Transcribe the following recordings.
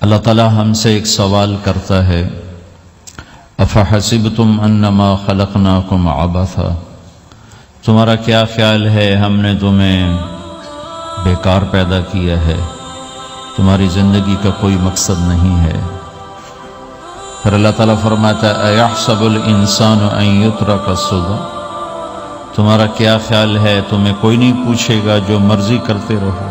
اللہ تعالیٰ ہم سے ایک سوال کرتا ہے، افحسبتم انما خلقناکم عبثا، تمہارا کیا خیال ہے ہم نے تمہیں بیکار پیدا کیا ہے، تمہاری زندگی کا کوئی مقصد نہیں ہے؟ پھر اللہ تعالیٰ فرماتا ہے ایحسب الانسان ان یترک سدی، تمہارا کیا خیال ہے تمہیں کوئی نہیں پوچھے گا جو مرضی کرتے رہو،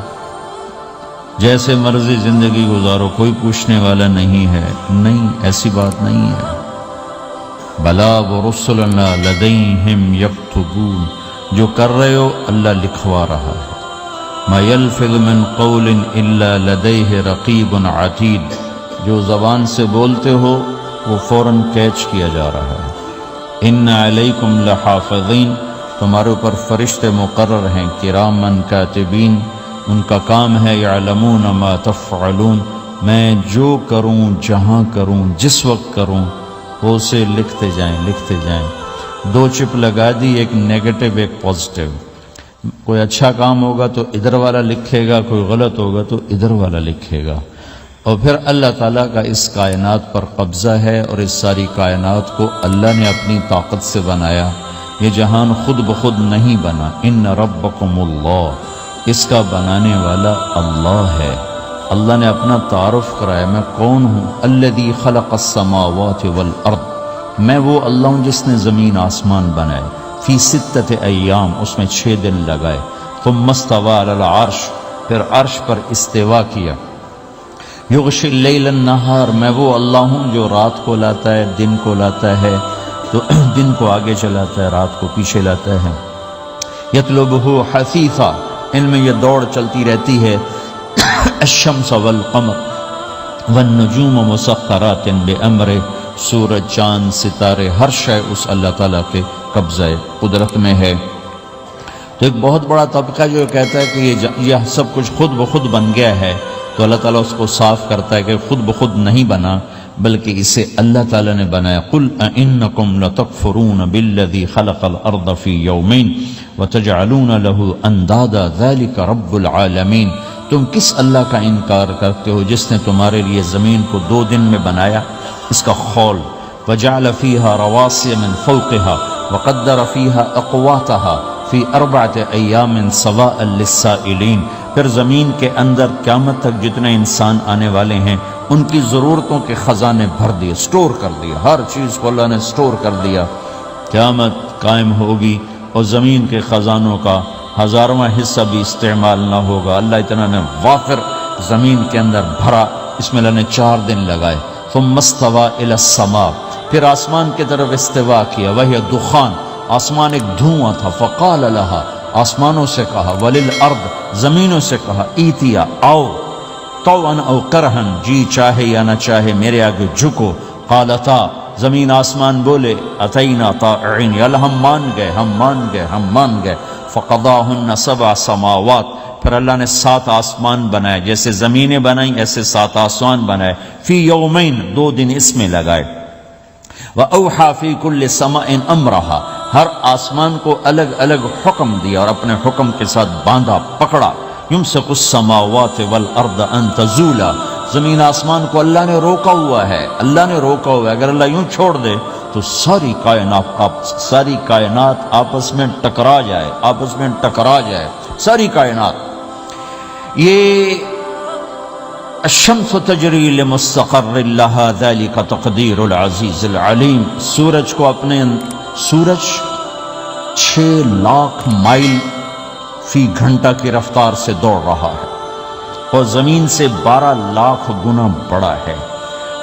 جیسے مرضی زندگی گزارو، کوئی پوچھنے والا نہیں ہے؟ نہیں، ایسی بات نہیں ہے۔ بلا ورسلنا لدیہم یکتبون، جو کر رہے ہو اللہ لکھوا رہا ہے۔ ما یلفظ من قول الا لدیہ رقیب عتید، جو زبان سے بولتے ہو وہ فوراً کیچ کیا جا رہا ہے۔ ان علیکم لحافظین، تمہارے اوپر فرشتے مقرر ہیں، کرامن کاتبین، ان کا کام ہے یعلمون ما تفعلون، میں جو کروں، جہاں کروں، جس وقت کروں، وہ اسے لکھتے جائیں۔ دو چپ لگا دی، ایک نیگیٹو ایک پازیٹیو۔ کوئی اچھا کام ہوگا تو ادھر والا لکھے گا، کوئی غلط ہوگا تو ادھر والا لکھے گا۔ اور پھر اللہ تعالیٰ کا اس کائنات پر قبضہ ہے، اور اس ساری کائنات کو اللہ نے اپنی طاقت سے بنایا، یہ جہان خود بخود نہیں بنا۔ ان ربکم اللہ، اس کا بنانے والا اللہ ہے۔ اللہ نے اپنا تعارف کرایا، میں کون ہوں؟ الذی خلق السماوات والارض، میں وہ اللہ ہوں جس نے زمین آسمان بنائے، فی ستۃ ایام، اس میں 6 دن لگائے، ثم استوی علی العرش، پھر عرش پر استوا کیا، یغشی اللیل النہار، میں وہ اللہ ہوں جو رات کو لاتا ہے، دن کو لاتا ہے، تو دن کو آگے چلاتا ہے، رات کو پیچھے لاتا ہے، یطلبہ حثیثا، ان میں یہ دوڑ چلتی رہتی ہے، الشمس والقمر والنجوم مسخرات بامرہ، سورج، چاند، ستارے، ہر شے اس اللہ تعالیٰ کے قبضہ قدرت میں ہے۔ تو ایک بہت بڑا طبقہ جو کہتا ہے کہ یہ سب کچھ خود بخود بن گیا ہے، تو اللہ تعالیٰ اس کو صاف کرتا ہے کہ خود بخود نہیں بنا، بلکہ اسے اللہ تعالیٰ نے بنایا۔ قل اانکم لتکفرون بالذی خلق الارض فی یومین وتجعلون له اندادا ذلک رب العالمین، تم کس اللہ کا انکار کرتے ہو جس نے تمہارے لیے زمین کو 2 دن میں بنایا، اس کا خول، وجعل فیہا رواسی من فوقہا وقدر فیہا اقواتہا فی 4 ایام سواء للسائلین، پھر زمین کے اندر قیامت تک جتنے انسان آنے والے ہیں ان کی ضرورتوں کے خزانے بھر دیے، سٹور کر دیا، ہر چیز کو اللہ نے سٹور کر دیا۔ قیامت قائم ہوگی اور زمین کے خزانوں کا 1000واں حصہ بھی استعمال نہ ہوگا، اللہ اتنا نے وافر زمین کے اندر بھرا، اس میں اللہ نے 4 دن لگائے۔ ثم استوى الى السماء، پھر آسمان کی طرف استوا کیا، وہی دخان، آسمان ایک دھواں تھا، فقال لها، آسمانوں سے کہا، وللارض، زمینوں سے کہا، ایتیا، آؤ، طوعا او کرہن، جی چاہے یا نہ چاہے میرے آگے جھکو، قالتا، زمین آسمان بولے، اتینا طائعین، یا اللہ ہم مان گئے، فقضاہن 7 سماوات، پھر اللہ نے 7 آسمان بنائے، جیسے زمینیں بنائیں ایسے 7 آسمان بنائے، فی یومین، 2 دن اس میں لگائے، وَأَوْحَى فِي كُلِّ سَمَاءٍ أَمْرَهَا، ہر آسمان کو الگ الگ حکم دیا اور اپنے حکم کے ساتھ باندھا، پکڑا، يُمْسِكُ السَّمَاوَاتِ وَالْأَرْضَ أَن تَزُولَا، زمین آسمان کو اللہ نے روکا ہوا ہے، اگر اللہ یوں چھوڑ دے تو ساری کائنات آپس میں ٹکرا جائے، ساری کائنات۔ یہ الشمس تجری لمستقر لها ذلك تقدیر العزیز العلیم، سورج 6 لاکھ مائل فی گھنٹہ کی رفتار سے دوڑ رہا ہے، اور زمین سے 12 لاکھ گنا بڑا ہے،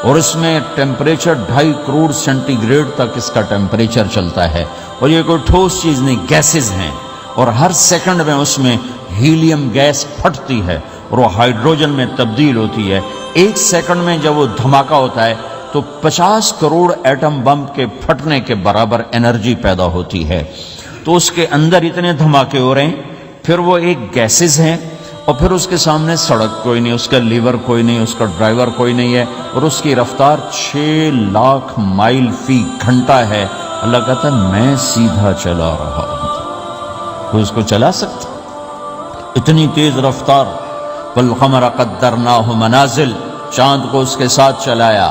اور اس میں ٹیمپریچر 2.5 کروڑ سینٹی گریڈ تک اس کا ٹیمپریچر چلتا ہے، اور یہ کوئی ٹھوس چیز نہیں، گیسز ہیں، اور ہر سیکنڈ میں اس میں ہیلیم گیس پھٹتی ہے اور وہ ہائیڈروجن میں تبدیل ہوتی ہے۔ 1 سیکنڈ میں جب وہ دھماکہ ہوتا ہے تو 50 کروڑ ایٹم بم کے پھٹنے کے برابر انرجی پیدا ہوتی ہے، تو اس کے اندر اتنے دھماکے ہو رہے ہیں، پھر وہ ایک گیسز ہیں، اور پھر اس کے سامنے سڑک کوئی نہیں، اس کا لیور کوئی نہیں، اس کا ڈرائیور کوئی نہیں ہے، اور اس کی رفتار 6 لاکھ مائل فی گھنٹہ ہے۔ اللہ کہتا ہے میں سیدھا چلا رہا ہوں، کوئی اس کو چلا سکتا؟ اتنی تیز رفتار۔ والقمر قدرناہ منازل، چاند کو اس کے ساتھ چلایا،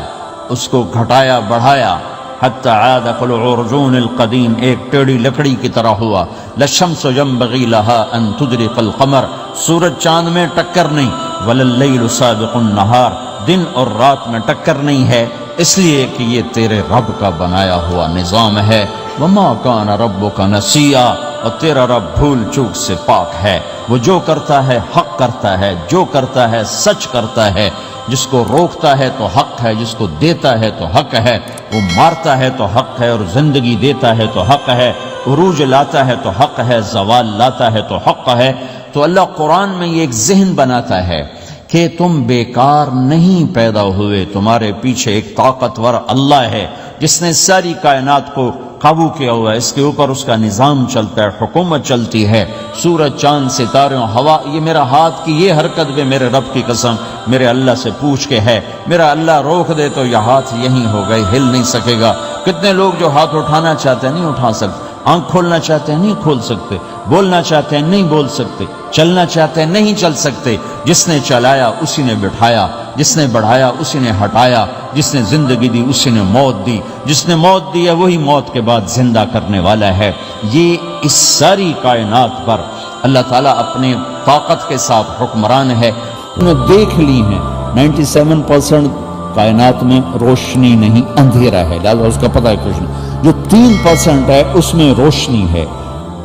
اس کو گھٹایا بڑھایا، حتی عاد کالعرجون القدیم، ایک ٹیڑھی لکڑی کی طرح ہوا۔ للشمس ينبغي لها ان تدرك القمر، سورج چاند میں ٹکر نہیں، ولا اللیل سابق النہار، دن اور رات میں ٹکر نہیں ہے، اس لیے کہ یہ تیرے رب کا بنایا ہوا نظام ہے۔ وما کان ربک نسیا، اور تیرا رب بھول چوک سے پاک ہے، وہ جو کرتا ہے حق کرتا ہے، جو کرتا ہے سچ کرتا ہے، جس کو روکتا ہے تو حق ہے، جس کو دیتا ہے تو حق ہے، وہ مارتا ہے تو حق ہے، اور زندگی دیتا ہے تو حق ہے، عروج لاتا ہے تو حق ہے، زوال لاتا ہے تو حق ہے۔ تو اللہ قرآن میں یہ ایک ذہن بناتا ہے کہ تم بیکار نہیں پیدا ہوئے، تمہارے پیچھے ایک طاقتور اللہ ہے جس نے ساری کائنات کو قابو کیا ہوا ہے، اس کے اوپر اس کا نظام چلتا ہے، حکومت چلتی ہے، سورج چاند ستارے ہوا، یہ میرا ہاتھ کی یہ حرکت بھی میرے رب کی قسم میرے اللہ سے پوچھ کے ہے، میرا اللہ روک دے تو یہ ہاتھ یہیں ہو گئے، ہل نہیں سکے گا۔ کتنے لوگ جو ہاتھ اٹھانا چاہتے ہیں نہیں اٹھا سکتے، آنکھ کھولنا چاہتے ہیں نہیں کھول سکتے، بولنا چاہتے ہیں نہیں بول سکتے، چلنا چاہتے ہیں نہیں چل سکتے۔ جس نے چلایا اسی نے بٹھایا، جس نے بڑھایا اسی نے ہٹایا، جس نے زندگی دی اسی نے موت دی، جس نے موت دی ہے وہی موت کے بعد زندہ کرنے والا ہے۔ یہ اس ساری کائنات پر اللہ تعالیٰ اپنے طاقت کے ساتھ حکمران ہے۔ انہوں نے دیکھ لی ہیں 97% کائنات میں روشنی نہیں، اندھیرا ہے، لہٰذا اس کا پتہ ہے کچھ نہیں۔ جو 3% ہے اس میں روشنی ہے،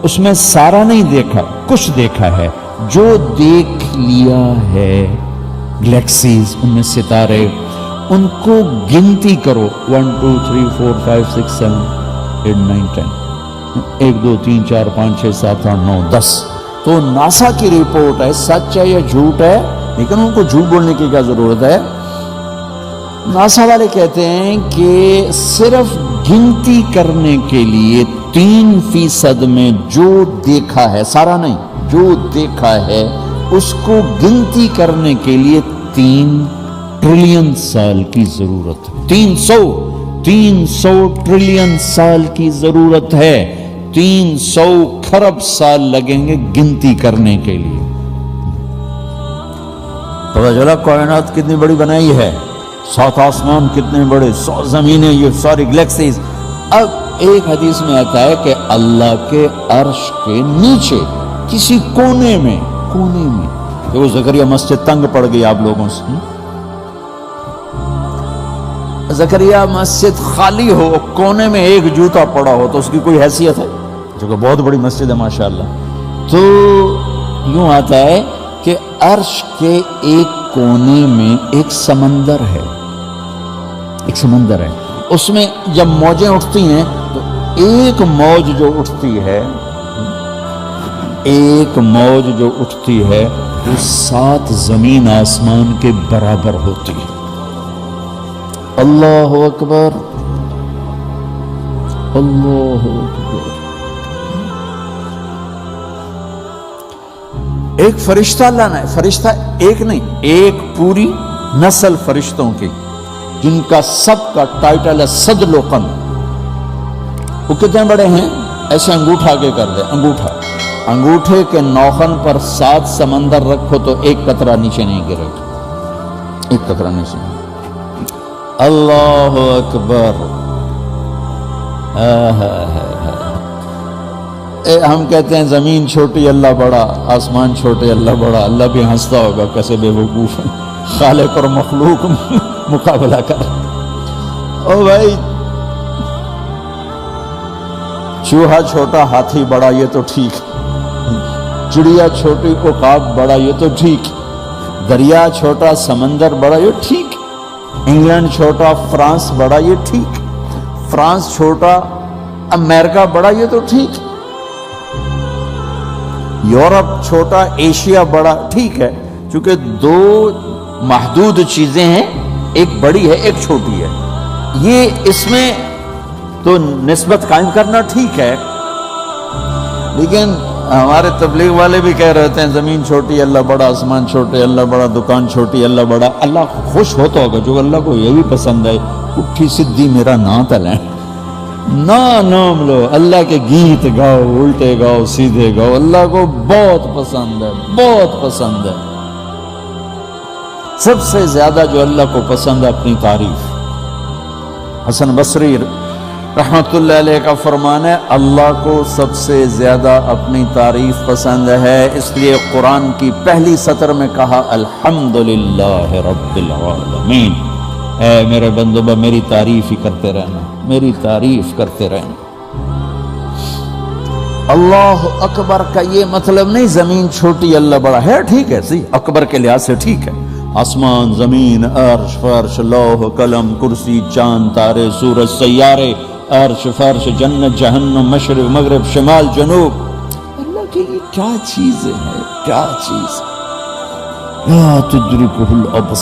اس میں سارا نہیں دیکھا، کچھ دیکھا ہے۔ جو دیکھ لیا ہے گلیکسیز، ان میں ستارے، ان کو گنتی کرو 1 2 3 4 5 6 7 8 9 10، 1 2 3 4 5 6 7 8 9 10۔ تو ناسا کی رپورٹ ہے، سچ ہے یا جھوٹ ہے، لیکن ان کو جھوٹ بولنے کی کیا ضرورت ہے۔ ناسا والے کہتے ہیں کہ صرف گنتی کرنے کے لیے 3% میں جو دیکھا ہے، سارا نہیں، جو دیکھا ہے اس کو گنتی کرنے کے لیے 3 ٹریلین سال کی ضرورت ہے۔ 300 ٹریلین سال کی ضرورت ہے، 300 کھرب سال لگیں گے گنتی کرنے کے لیے۔ پتہ چلا کائنات کتنی بڑی بنائی ہے، 7 آسمان کتنے بڑے، 100 زمینیں، یہ ساری گلیکسیز۔ اب ایک حدیث میں آتا ہے کہ اللہ کے عرش کے نیچے کسی کونے میں کہ وہ زکریا مسجد تنگ پڑ گئی آپ لوگوں سے، زکریا مسجد خالی ہو، کونے میں ایک جوتا پڑا ہو تو اس کی کوئی حیثیت ہے؟ جو کہ بہت بڑی مسجد ہے ماشاءاللہ۔ تو یوں آتا ہے کہ عرش کے ایک کونے میں ایک سمندر ہے، اس میں جب موجیں اٹھتی ہیں تو ایک موج جو اٹھتی ہے وہ 7 زمین آسمان کے برابر ہوتی ہے۔ اللہ اکبر، اللہ اکبر۔ ایک فرشتہ لانا ہے، فرشتہ ایک نہیں، ایک پوری نسل فرشتوں کی، جن کا سب کا ٹائٹل ہے صدلقن۔ وہ کتنے بڑے ہیں؟ ایسے انگوٹھا آگے کر دے، انگوٹھے کے نوخن پر 7 سمندر رکھو تو ایک قطرہ نیچے نہیں گرے گا، ایک قطرہ نیچے نہیں۔ اللہ اکبر۔ ہم کہتے ہیں زمین چھوٹی اللہ بڑا، آسمان چھوٹے اللہ بڑا، اللہ بھی ہنستا ہوگا کیسے بے وقوف ہے، خالق اور مخلوق مقابلہ کر۔ او بھائی، چوہا چھوٹا ہاتھی بڑا یہ تو ٹھیک، چڑیا چھوٹی عقاب بڑا یہ تو ٹھیک، دریا چھوٹا سمندر بڑا یہ ٹھیک، انگلینڈ چھوٹا فرانس بڑا یہ ٹھیک، فرانس چھوٹا امریکہ بڑا یہ تو ٹھیک، یورپ چھوٹا ایشیا بڑا ٹھیک ہے، چونکہ 2 محدود چیزیں ہیں، ایک بڑی ہے ایک چھوٹی ہے، یہ اس میں تو نسبت قائم کرنا ٹھیک ہے۔ لیکن ہمارے تبلیغ والے بھی کہہ رہے ہیں زمین چھوٹی اللہ بڑا، آسمان چھوٹے اللہ بڑا، دکان چھوٹی اللہ بڑا۔ اللہ خوش ہوتا ہوگا، جو اللہ کو یہ بھی پسند ہے، اٹھی سدھی میرا نام تلیں، نام لو، اللہ کے گیت گاؤ، الٹے گاؤ سیدھے گاؤ، اللہ کو بہت پسند ہے، بہت پسند ہے۔ سب سے زیادہ جو اللہ کو پسند ہے اپنی تعریف. حسن بصری رحمت اللہ علیہ کا فرمان ہے اللہ کو سب سے زیادہ اپنی تعریف پسند ہے، اس لیے قرآن کی پہلی سطر میں کہا الحمدللہ رب العالمین. اے میرے بندو میری تعریف ہی کرتے رہنا، میری تعریف کرتے رہنا. اللہ اکبر کا یہ مطلب نہیں زمین چھوٹی اللہ بڑا ہے، ٹھیک ہے سی اکبر کے لحاظ سے ٹھیک ہے، آسمان زمین عرش فرش لوح قلم کرسی چاند تارے سورج سیارے عرش فرش جنت جہنم مشرق مغرب شمال جنوب، اللہ کی یہ کیا چیزیں ہیں، کیا چیز. لا تدرکہ الابصار